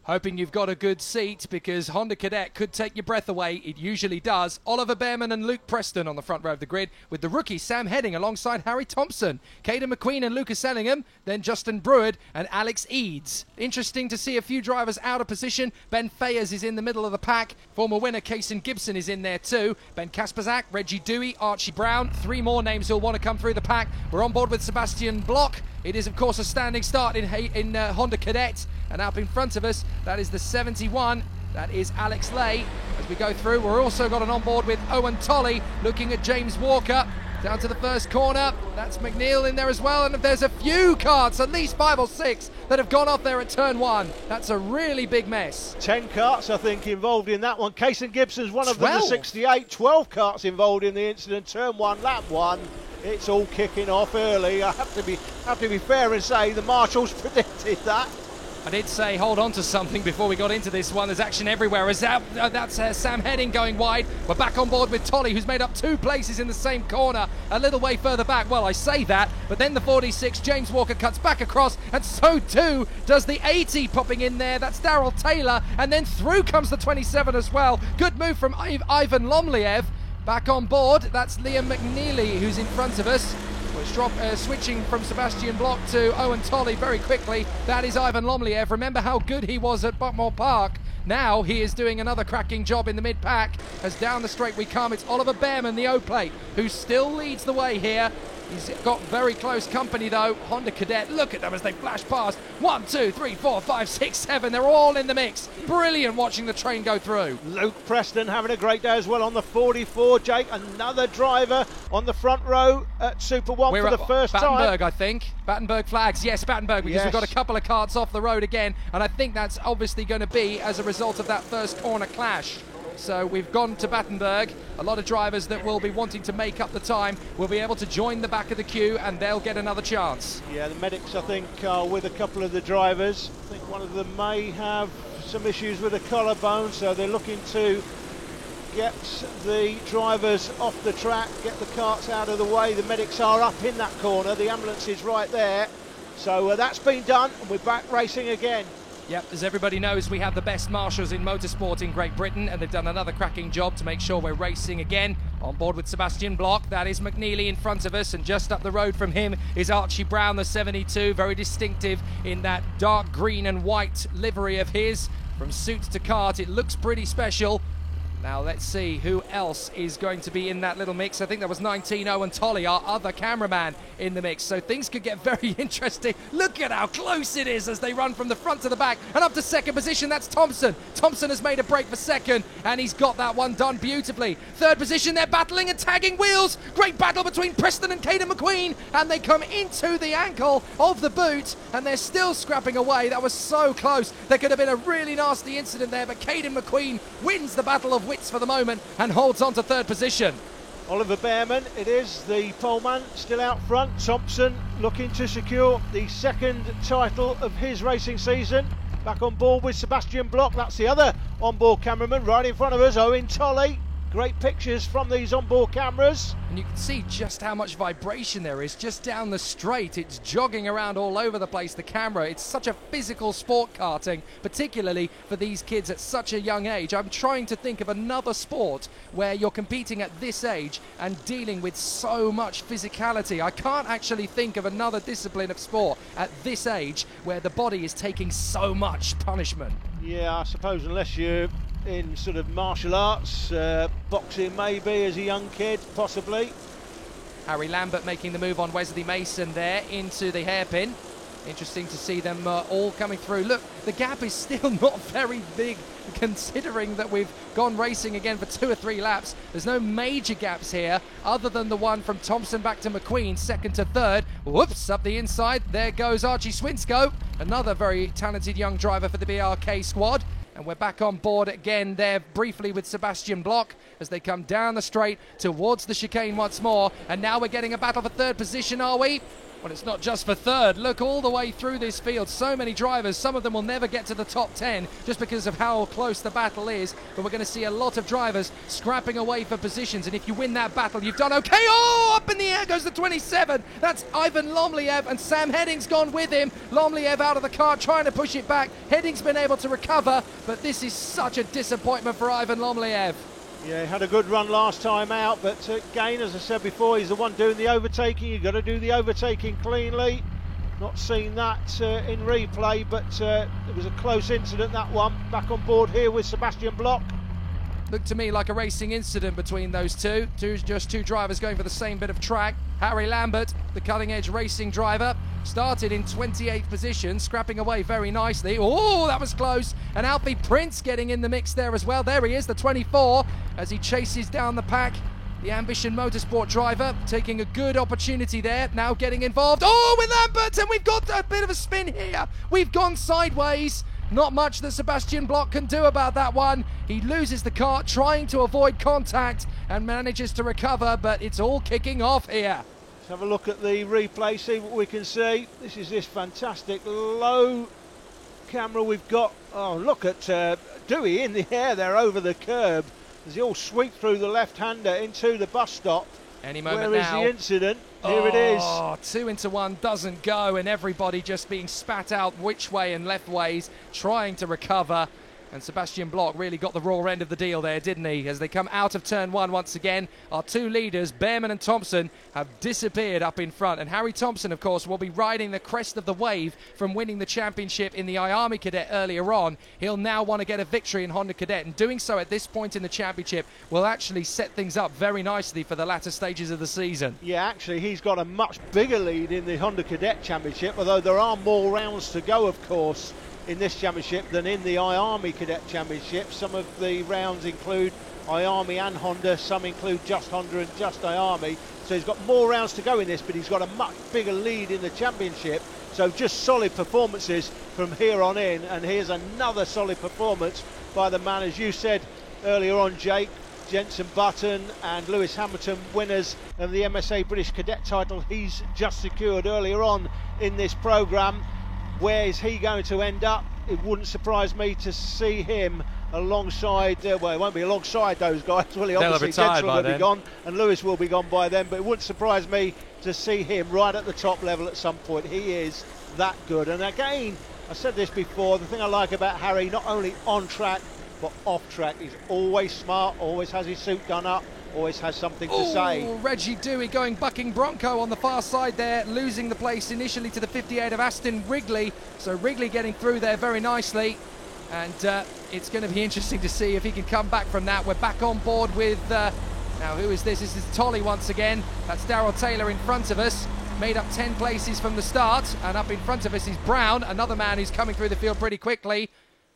Hoping you've got a good seat because Honda Cadet could take your breath away. It usually does. Oliver Bearman and Luke Preston on the front row of the grid with the rookie Sam Heading alongside Harry Thompson, Caden McQueen and Lucas Ellingham, then Justin Brewitt and Alex Eads. Interesting to see a few drivers out of position. Ben Fayers is in the middle of the pack. Former winner Kaysen Gibson is in there too. Ben Kasperzak, Reggie Dewey, Archie Brown. Three more names who'll want to come through the pack. We're on board with Sebastian Bloch. It is, of course, a standing start in Honda Cadet. And up in front of us, that is the 71. That is Alex Lay. As we go through, we're also got an onboard with Owen Tolley looking at James Walker. Down to the first corner. That's McNeil in there as well. And there's a few karts, at least 5 or 6, that have gone off there at turn 1. That's a really big mess. 10 karts, I think, involved in that one. Kaysen Gibson's one of them, the 68. 12 karts involved in the incident. Turn 1, lap 1. It's all kicking off early. I have to be fair and say the marshals predicted that. I did say hold on to something before we got into this one. There's action everywhere. That's Sam Heading going wide. We're back on board with Tolley, who's made up 2 places in the same corner, a little way further back. Well, I say that, but then the 46, James Walker cuts back across, and so too does the 80 popping in there. That's Daryl Taylor, and then through comes the 27 as well. Good move from Ivan Lomliev. Back on board, that's Liam McNeely who's in front of us. We're switching from Sebastian Bloch to Owen Tolley very quickly. That is Ivan Lomliev. Remember how good he was at Buckmore Park. Now he is doing another cracking job in the mid-pack. As down the straight we come, it's Oliver Bearman, the O-plate, who still leads the way here. He's got very close company though. Honda Cadet, look at them as they flash past. 1, 2, 3, 4, 5, 6, 7. They're all in the mix. Brilliant watching the train go through. Luke Preston having a great day as well on the 44. Jake, another driver on the front row at Super 1 for the first time. Battenberg, I think. Battenberg flags. Yes, Battenberg, because we've got a couple of karts off the road again. And I think that's obviously going to be as a result of that first corner clash. So we've gone to Battenberg. A lot of drivers that will be wanting to make up the time will be able to join the back of the queue and they'll get another chance. Yeah, the medics, I think, are with a couple of the drivers. I think one of them may have some issues with a collarbone, so they're looking to get the drivers off the track, get the karts out of the way. The medics are up in that corner. The ambulance is right there. So that's been done and we're back racing again. Yep, as everybody knows, we have the best marshals in motorsport in Great Britain, and they've done another cracking job to make sure we're racing again. On board with Sebastian Bloch, that is McNeely in front of us, and just up the road from him is Archie Brown, the 72, very distinctive in that dark green and white livery of his. From suit to kart, it looks pretty special. Now let's see who else is going to be in that little mix. I think that was 19 Owen Tolley, our other cameraman, in the mix. So things could get very interesting. Look at how close it is as they run from the front to the back. And up to second position, that's Thompson. Thompson has made a break for second, and he's got that one done beautifully. Third position, they're battling and tagging wheels. Great battle between Preston and Caden McQueen, and they come into the ankle of the boot, and they're still scrapping away. That was so close. There could have been a really nasty incident there, but Caden McQueen wins the battle of wits for the moment and holds on to third position. Oliver Bearman, it is the poleman, still out front. Thompson looking to secure the second title of his racing season. Back on board with Sebastian Bloch, that's the other onboard cameraman right in front of us, Owen Tolley. Great pictures from these onboard cameras. And you can see just how much vibration there is just down the straight. It's jogging around all over the place, the camera. It's such a physical sport, karting, particularly for these kids at such a young age. I'm trying to think of another sport where you're competing at this age and dealing with so much physicality. I can't actually think of another discipline of sport at this age where the body is taking so much punishment. Yeah, I suppose unless you're in sort of martial arts, boxing maybe as a young kid, possibly. Harry Lambert making the move on Wesley Mason there into the hairpin. Interesting to see them all coming through. Look, the gap is still not very big considering that we've gone racing again for 2 or 3 laps. There's no major gaps here other than the one from Thompson back to McQueen, second to third. Whoops, up the inside. There goes Archie Swinsko, another very talented young driver for the BRK squad. And we're back on board again there briefly with Sebastian Bloch as they come down the straight towards the chicane once more. And now we're getting a battle for third position, are we? Well, it's not just for third. Look all the way through this field. So many drivers. Some of them will never get to the top 10 just because of how close the battle is. But we're going to see a lot of drivers scrapping away for positions. And if you win that battle, you've done okay. Oh, up in the air goes the 27. That's Ivan Lomliev, and Sam Heading's gone with him. Lomliev out of the car trying to push it back. Heading's been able to recover, but this is such a disappointment for Ivan Lomliev. Yeah, he had a good run last time out, but again, as I said before, he's the one doing the overtaking. You've got to do the overtaking cleanly. Not seen that in replay, but it was a close incident, that one. Back on board here with Sebastian Bloch. Looked to me like a racing incident between those two. Just two drivers going for the same bit of track. Harry Lambert, the cutting-edge racing driver, started in 28th position, scrapping away very nicely. Oh, that was close. And Alfie Prince getting in the mix there as well. There he is, the 24, as he chases down the pack. The Ambition Motorsport driver taking a good opportunity there, now getting involved. Oh, with Lambert, and we've got a bit of a spin here. We've gone sideways. Not much that Sebastian Bloch can do about that one. He loses the kart, trying to avoid contact, and manages to recover, but it's all kicking off here. Let's have a look at the replay, see what we can see. This is this fantastic low camera we've got. Oh, look at Dewey in the air there over the curb as he all sweep through the left-hander into the bus stop. Any moment Where now. is the incident? Here it is. Oh, 2 into 1 doesn't go, and everybody just being spat out which way and left ways, trying to recover. And Sebastian Bloch really got the raw end of the deal there, didn't he? As they come out of turn 1 once again, our two leaders, Bearman and Thompson, have disappeared up in front. And Harry Thompson, of course, will be riding the crest of the wave from winning the championship in the IAME Cadet earlier on. He'll now want to get a victory in Honda Cadet, and doing so at this point in the championship will actually set things up very nicely for the latter stages of the season. Yeah, actually, he's got a much bigger lead in the Honda Cadet Championship, although there are more rounds to go, of course, in this championship than in the IAME Cadet Championship. Some of the rounds include IAME and Honda, some include just Honda and just IAME. So he's got more rounds to go in this, but he's got a much bigger lead in the championship. So just solid performances from here on in, and here's another solid performance by the man, as you said earlier on, Jake. Jenson Button and Lewis Hamilton, winners of the MSA British Cadet title he's just secured earlier on in this programme. Where is he going to end up? It wouldn't surprise me to see him alongside, well, it won't be alongside those guys, will he? Obviously, Jensen will be gone and Lewis will be gone by then, but it wouldn't surprise me to see him right at the top level at some point. He is that good. And again, I said this before, the thing I like about Harry, not only on track, but off track, he's always smart, always has his suit done up, always has something to say. Reggie Dewey going bucking Bronco on the far side there, losing the place initially to the 58 of Aston Wrigley. So Wrigley getting through there very nicely. And it's going to be interesting to see if he can come back from that. We're back on board with, now who is this? This is Tolley once again. That's Darrell Taylor in front of us. Made up 10 places from the start. And up in front of us is Brown, another man who's coming through the field pretty quickly.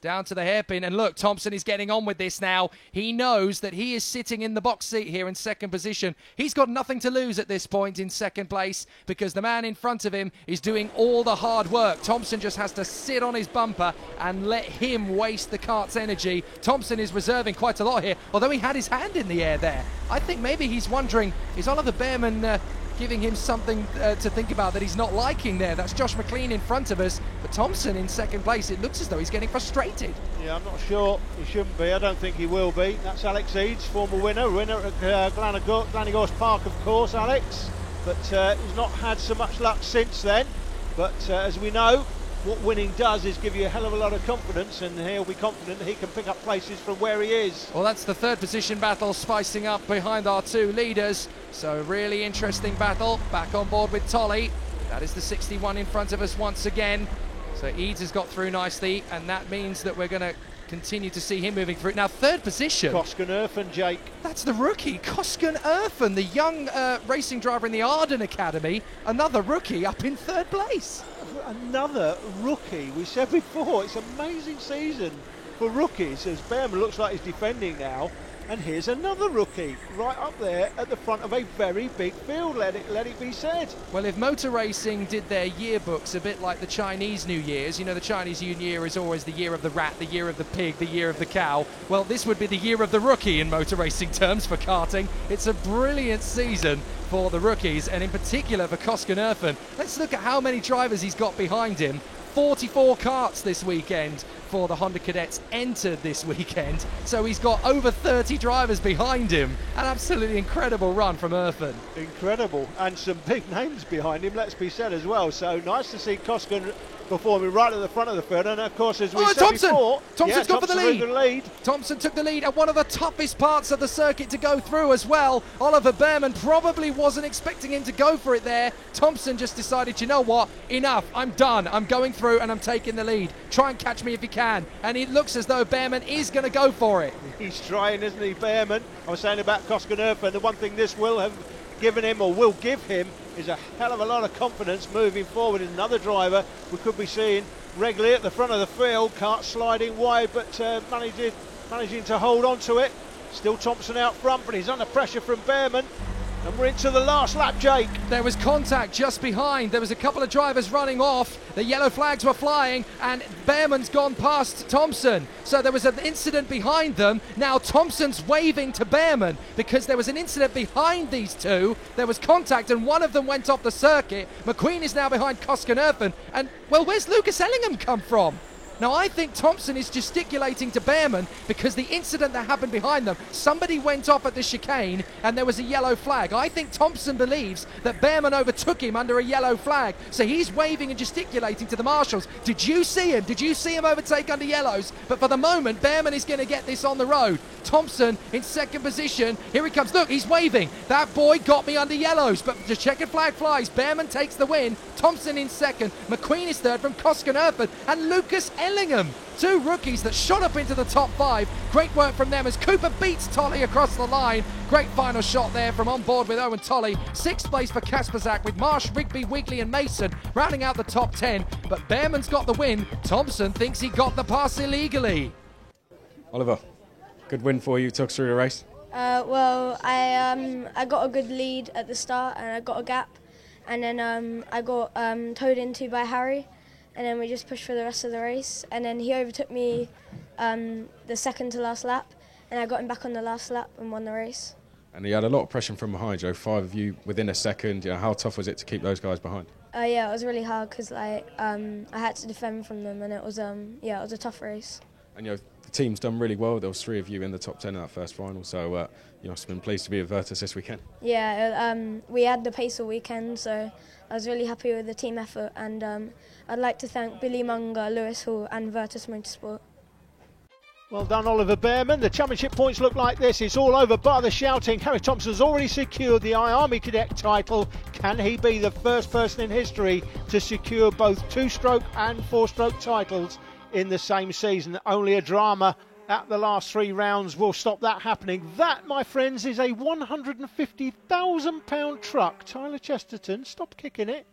Down to the hairpin, and look, Thompson is getting on with this now. He knows that he is sitting in the box seat here in second position. He's got nothing to lose at this point in second place because the man in front of him is doing all the hard work. Thompson just has to sit on his bumper and let him waste the kart's energy. Thompson is reserving quite a lot here, although he had his hand in the air there. I think maybe he's wondering, is Oliver Bearman giving him something to think about that he's not liking there? That's Josh McLean in front of us, but Thompson in second place. It looks as though he's getting frustrated. Yeah, I'm not sure. He shouldn't be. I don't think he will be. That's Alex Eads, former winner at Glenagorse Park, of course, Alex. But he's not had so much luck since then. But as we know, what winning does is give you a hell of a lot of confidence, and he'll be confident that he can pick up places from where he is. Well, that's the third position battle spicing up behind our two leaders. So really interesting battle. Back on board with Tolley. That is the 61 in front of us once again. So Eads has got through nicely, and that means that we're going to continue to see him moving through. Now, third position. Koskan Erfen, Jake. That's the rookie, Koskan Erfen, the young racing driver in the Arden Academy. Another rookie up in third place. Another rookie. We said before, it's an amazing season for rookies, as Bearman looks like he's defending now. And here's another rookie right up there at the front of a very big field, let it be said. Well, if motor racing did their yearbooks a bit like the Chinese New Year's, you know, the Chinese New Year is always the year of the rat, the year of the pig, the year of the cow. Well, this would be the year of the rookie in motor racing terms for karting. It's a brilliant season for the rookies, and in particular for Koskenurfen. Let's look at how many drivers he's got behind him. 44 karts this weekend for the Honda Cadets entered this weekend, so he's got over 30 drivers behind him. An absolutely incredible run from Urfen. Incredible, and some big names behind him, let's be said as well. So nice to see Kosken performing right at the front of the field, and of course, as we said Thompson. before, Thompson's gone for the lead. Thompson Thompson took the lead at one of the toughest parts of the circuit to go through as well. Oliver Behrman probably wasn't expecting him to go for it there. Thompson just decided, you know what, enough, I'm done, I'm going through and I'm taking the lead. Try and catch me if you can. And it looks as though Behrman is going to go for it. He's trying, isn't he, Behrman? I was saying about Koskenurfen, the one thing this will have given him, or will give him, is a hell of a lot of confidence moving forward. Another driver we could be seeing regularly at the front of the field, kart sliding wide, but managing to hold on to it. Still Thompson out front, but he's under pressure from Behrman. And we're into the last lap, Jake. There was contact just behind. There was a couple of drivers running off. The yellow flags were flying, and Behrman's gone past Thompson. So there was an incident behind them. Now Thompson's waving to Behrman because there was an incident behind these two. There was contact, and one of them went off the circuit. McQueen is now behind Koskenurfen. And, well, where's Lucas Ellingham come from? Now, I think Thompson is gesticulating to Behrman because the incident that happened behind them, somebody went off at the chicane and there was a yellow flag. I think Thompson believes that Behrman overtook him under a yellow flag. So he's waving and gesticulating to the marshals. Did you see him? Did you see him overtake under yellows? But for the moment, Behrman is going to get this on the road. Thompson in second position. Here he comes. Look, he's waving. That boy got me under yellows. But the checkered flag flies. Behrman takes the win. Thompson in second. McQueen is third from Koskenurfen. And Lucas Ellingham. Two rookies that shot up into the top five. Great work from them as Cooper beats Tolley across the line. Great final shot there from on board with Owen Tolley. Sixth place for Kasperzak with Marsh, Rigby, Wigley and Mason rounding out the top 10. But Behrman's got the win. Thompson thinks he got the pass illegally. Oliver, good win for you. Took us through the race. Well, I got a good lead at the start and I got a gap. And then I got towed into by Harry. And then we just pushed for the rest of the race. And then he overtook me the second to last lap. And I got him back on the last lap and won the race. And you had a lot of pressure from behind, Joe. 5 of you within a second. You know, how tough was it to keep those guys behind? Yeah, it was really hard because I had to defend from them. And it was, it was a tough race. And, you know, the team's done really well. There was 3 of you in the top 10 in that first final. So, you must have been pleased to be at Virtus this weekend. Yeah, we had the pace all weekend. So I was really happy with the team effort. And I'd like to thank Billy Munger, Lewis Hall and Virtus Motorsport. Well done, Oliver Behrman. The championship points look like this. It's all over by the shouting. Harry Thompson's already secured the Army Cadet title. Can he be the first person in history to secure both 2-stroke and 4-stroke titles in the same season? Only a drama at the last 3 rounds will stop that happening. That, my friends, is a £150,000 truck. Tyler Chesterton, stop kicking it.